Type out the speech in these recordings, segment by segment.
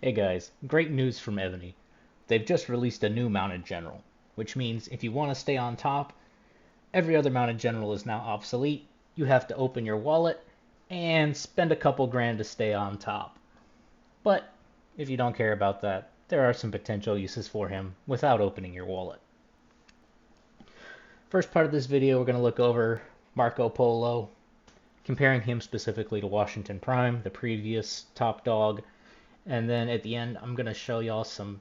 Hey guys, great news from Evony. They've just released a new mounted general, which means if you want to stay on top, every other mounted general is now obsolete. You have to open your wallet and spend a couple grand to stay on top. But if you don't care about that, there are some potential uses for him without opening your wallet. First part of this video, we're going to look over Marco Polo, comparing him specifically to Washington Prime, the previous top dog. And then at the end, I'm going to show y'all some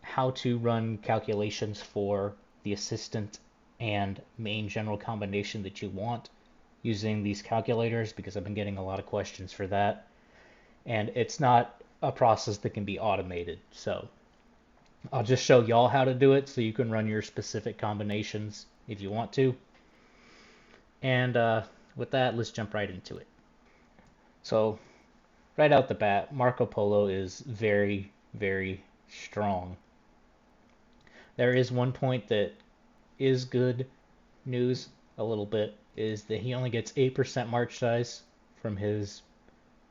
how to run calculations for the assistant and main general combination that you want using these calculators, because I've been getting a lot of questions for that. And it's not a process that can be automated. So I'll just show y'all how to do it so you can run your specific combinations if you want to. And with that, let's jump right into it. So right out the bat, Marco Polo is very, very strong. There is one point that is good news a little bit, is that he only gets 8% march size from his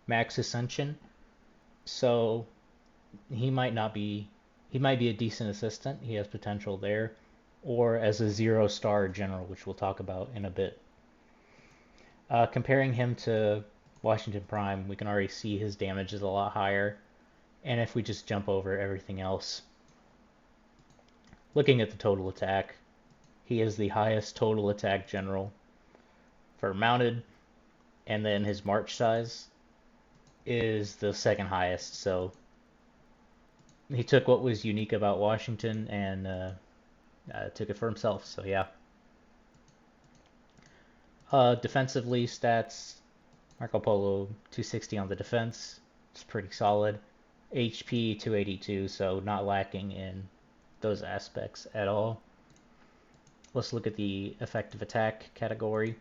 max ascension. So he might be a decent assistant. He has potential there, or as a 0-star general, which we'll talk about in a bit. Comparing him to Washington Prime, we can already see his damage is a lot higher. And if we just jump over everything else, looking at the total attack, he is the highest total attack general for mounted, and then his march size is the second highest. So he took what was unique about Washington and took it for himself. So yeah. Defensively, stats, Marco Polo 260 on the defense. It's pretty solid. HP 282, so not lacking in those aspects at all. Let's look at the effective attack category.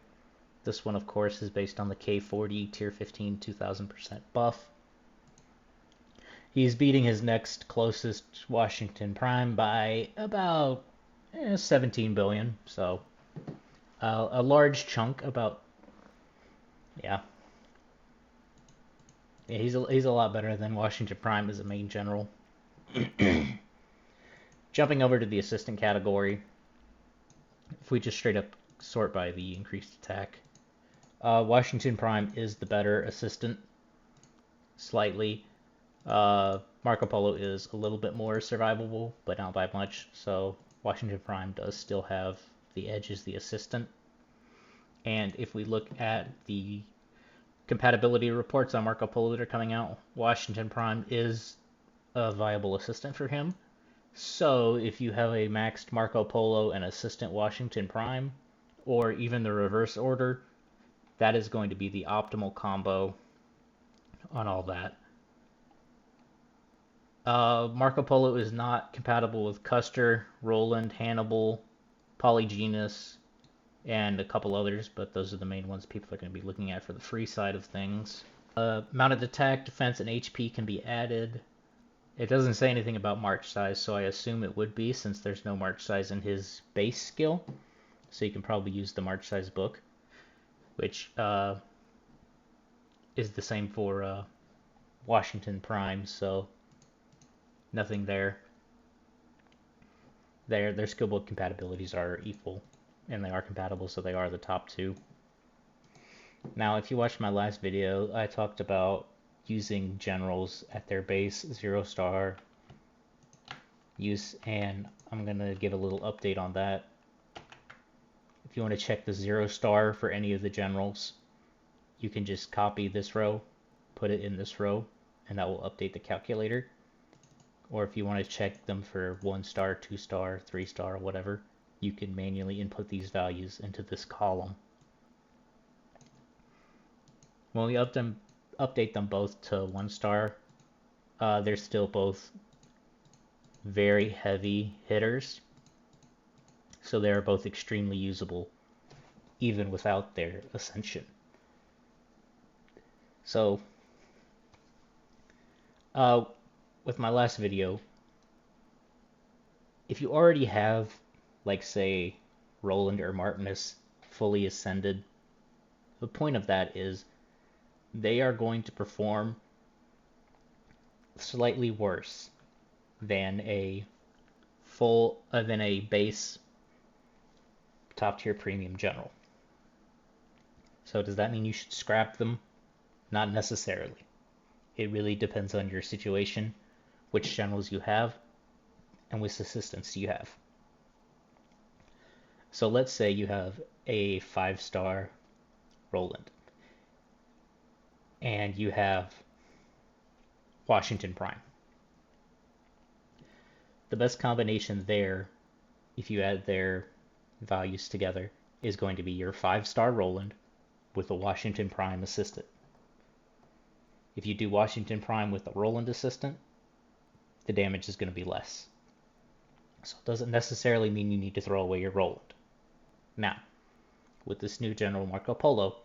This one, of course, is based on the K40 Tier 15 2000% buff. He's beating his next closest Washington Prime by about 17 billion, so a large chunk, about, yeah. Yeah, he's a lot better than Washington Prime as a main general. Jumping over to the assistant category, if we just straight up sort by the increased attack, Washington Prime is the better assistant, slightly. Marco Polo is a little bit more survivable, but not by much, so Washington Prime does still have the edge as the assistant. And if we look at the compatibility reports on Marco Polo that are coming out, Washington Prime is a viable assistant for him. So if you have a maxed Marco Polo and assistant Washington Prime, or even the reverse order, that is going to be the optimal combo on all that. Marco Polo is not compatible with Custer, Roland, Hannibal, Polygenus, and a couple others, but those are the main ones people are going to be looking at for the free side of things. Mounted attack, defense, and HP can be added. It doesn't say anything about march size, so I assume it would be, since there's no march size in his base skill. So you can probably use the march size book, which is the same for Washington Prime, so nothing there. Their skill book compatibilities are equal, and they are compatible, so they are the top two. Now, if you watched my last video, I talked about using generals at their base 0-star use, and I'm going to give a little update on that. If you want to check the 0-star for any of the generals, you can just copy this row, put it in this row, and that will update the calculator. Or if you want to check them for 1-star, 2-star, 3-star, whatever, you can manually input these values into this column. When we update them both to 1-star, they're still both very heavy hitters, so they are both extremely usable even without their ascension. So with my last video, if you already have, like, say, Roland or Martinus fully ascended, the point of that is they are going to perform slightly worse than a than a base top tier premium general. So does that mean you should scrap them? Not necessarily. It really depends on your situation, which generals you have, and which assistants you have. So let's say you have a 5-star Roland, and you have Washington Prime. The best combination there, if you add their values together, is going to be your 5-star Roland with a Washington Prime assistant. If you do Washington Prime with a Roland assistant, the damage is going to be less. So it doesn't necessarily mean you need to throw away your Roland. Now, with this new General Marco Polo,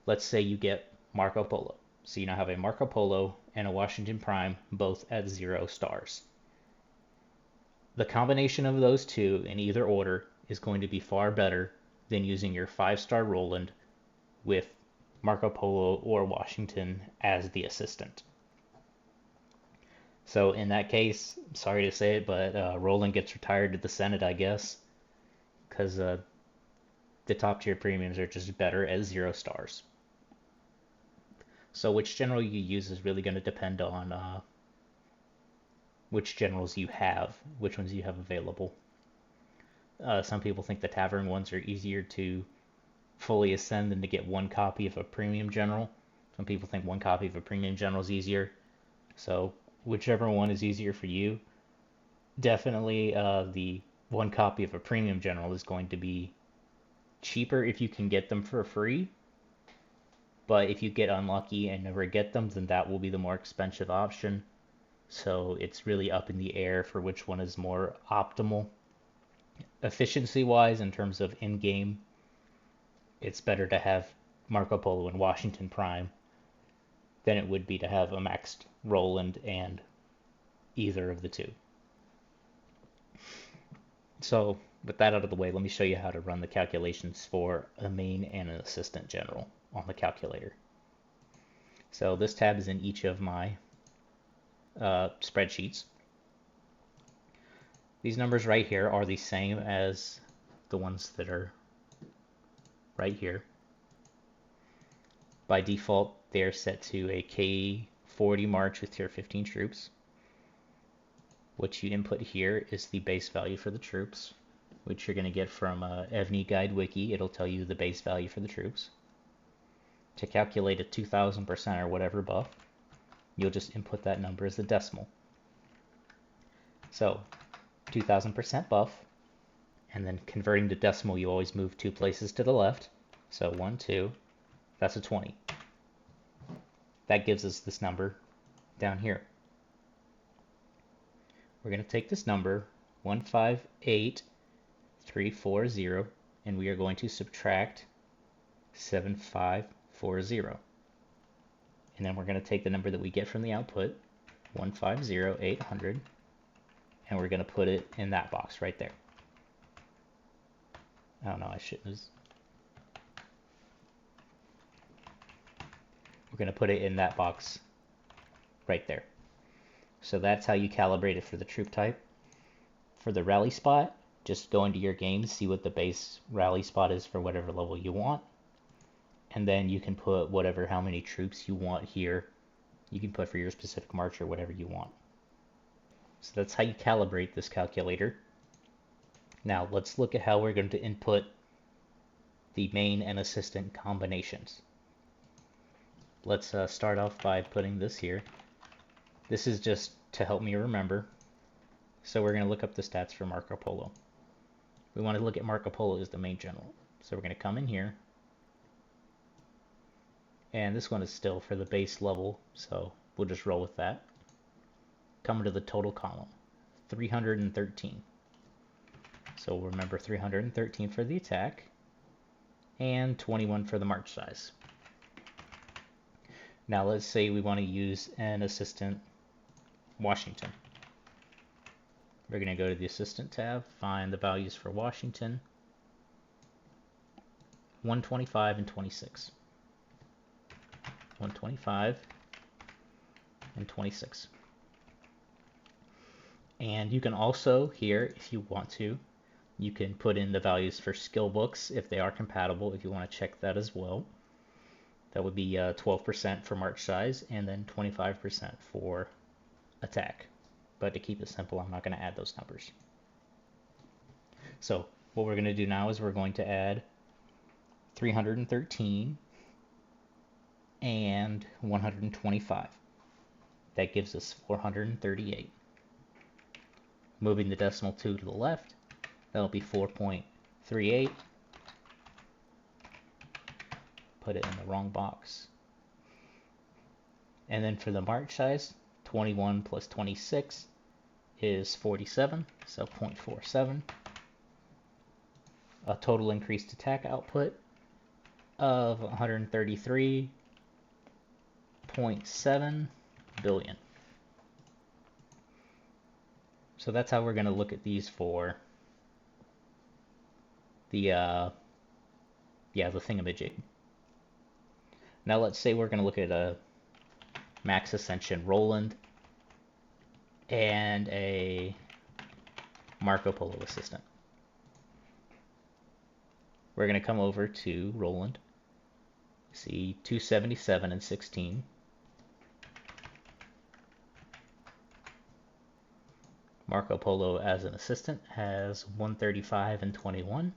let's say you get Marco Polo. So you now have a Marco Polo and a Washington Prime, both at 0 stars. The combination of those two in either order is going to be far better than using your 5-star Roland with Marco Polo or Washington as the assistant. So in that case, sorry to say it, but Roland gets retired to the Senate, I guess, because the top tier premiums are just better at 0 stars. So which general you use is really going to depend on which generals you have, which ones you have available. Some people think the Tavern ones are easier to fully ascend than to get one copy of a premium general. Some people think one copy of a premium general is easier. So whichever one is easier for you, definitely the one copy of a premium general is going to be cheaper if you can get them for free. But if you get unlucky and never get them, then that will be the more expensive option. So it's really up in the air for which one is more optimal. Efficiency-wise, in terms of in-game, it's better to have Marco Polo and Washington Prime than it would be to have a maxed Roland and either of the two. So with that out of the way, let me show you how to run the calculations for a main and an assistant general on the calculator. So this tab is in each of my spreadsheets. These numbers right here are the same as the ones that are right here. By default, they are set to a K40 March with tier 15 troops. What you input here is the base value for the troops, which you're going to get from Evony Guide Wiki. It'll tell you the base value for the troops. To calculate a 2000% or whatever buff, you'll just input that number as a decimal. So 2000% buff, and then converting to decimal, you always move 2 places to the left. So 1, 2, that's a 20. That gives us this number down here. We're going to take this number, 158340, and we are going to subtract 7540. And then we're going to take the number that we get from the output, 150800, and we're going to put it in that box right there. Oh no, I shouldn't have. We're going to put it in that box right there. So that's how you calibrate it for the troop type. For the rally spot, just go into your game, see what the base rally spot is for whatever level you want. And then you can put how many troops you want here. You can put for your specific march or whatever you want. So that's how you calibrate this calculator. Now let's look at how we're going to input the main and assistant combinations. Let's start off by putting this here. This is just to help me remember. So we're going to look up the stats for Marco Polo. We want to look at Marco Polo as the main general. So we're going to come in here. And this one is still for the base level, so we'll just roll with that. Come to the total column, 313. So we'll remember 313 for the attack, and 21 for the march size. Now let's say we want to use an assistant Washington. We're going to go to the assistant tab, find the values for Washington, 125 and 26. 125 and 26. And you can also here, if you want to, you can put in the values for skill books if they are compatible, if you want to check that as well. That would be 12% for march size and then 25% for attack. But to keep it simple, I'm not going to add those numbers. So what we're going to do now is we're going to add 313 and 125. That gives us 438. Moving the decimal 2 to the left, that'll be 4.38. Put it in the wrong box. And then for the march size, 21 plus 26 is 47, so 0.47. A total increased attack output of 133.7 billion. So that's how we're going to look at these for the thingamajig. Now let's say we're going to look at a Max Ascension Roland and a Marco Polo assistant. We're going to come over to Roland, see 277 and 16. Marco Polo as an assistant has 135 and 21.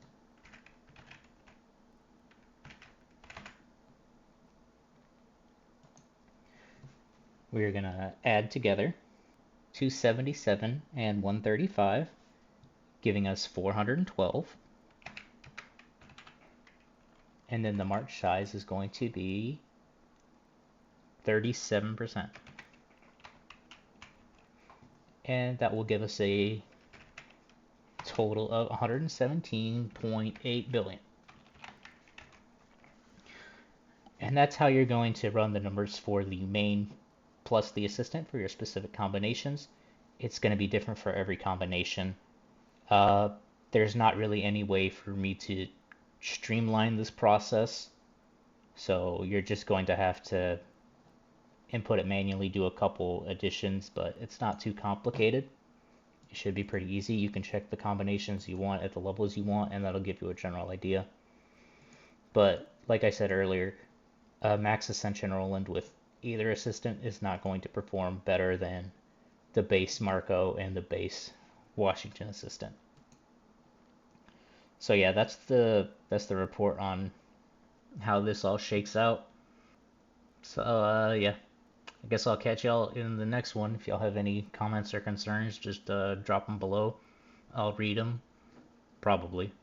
We're going to add together 277 and 135, giving us 412. And then the march size is going to be 37%. And that will give us a total of 117.8 billion. And that's how you're going to run the numbers for the main plus the assistant for your specific combinations. It's going to be different for every combination. There's not really any way for me to streamline this process, so you're just going to have to input it manually, do a couple additions, but it's not too complicated. It should be pretty easy. You can check the combinations you want at the levels you want, and that'll give you a general idea. But like I said earlier, Max Ascension Roland with either assistant is not going to perform better than the base Marco and the base Washington assistant. So yeah, that's the report on how this all shakes out. So yeah, I guess I'll catch y'all in the next one. If y'all have any comments or concerns, just drop them below. I'll read them, probably.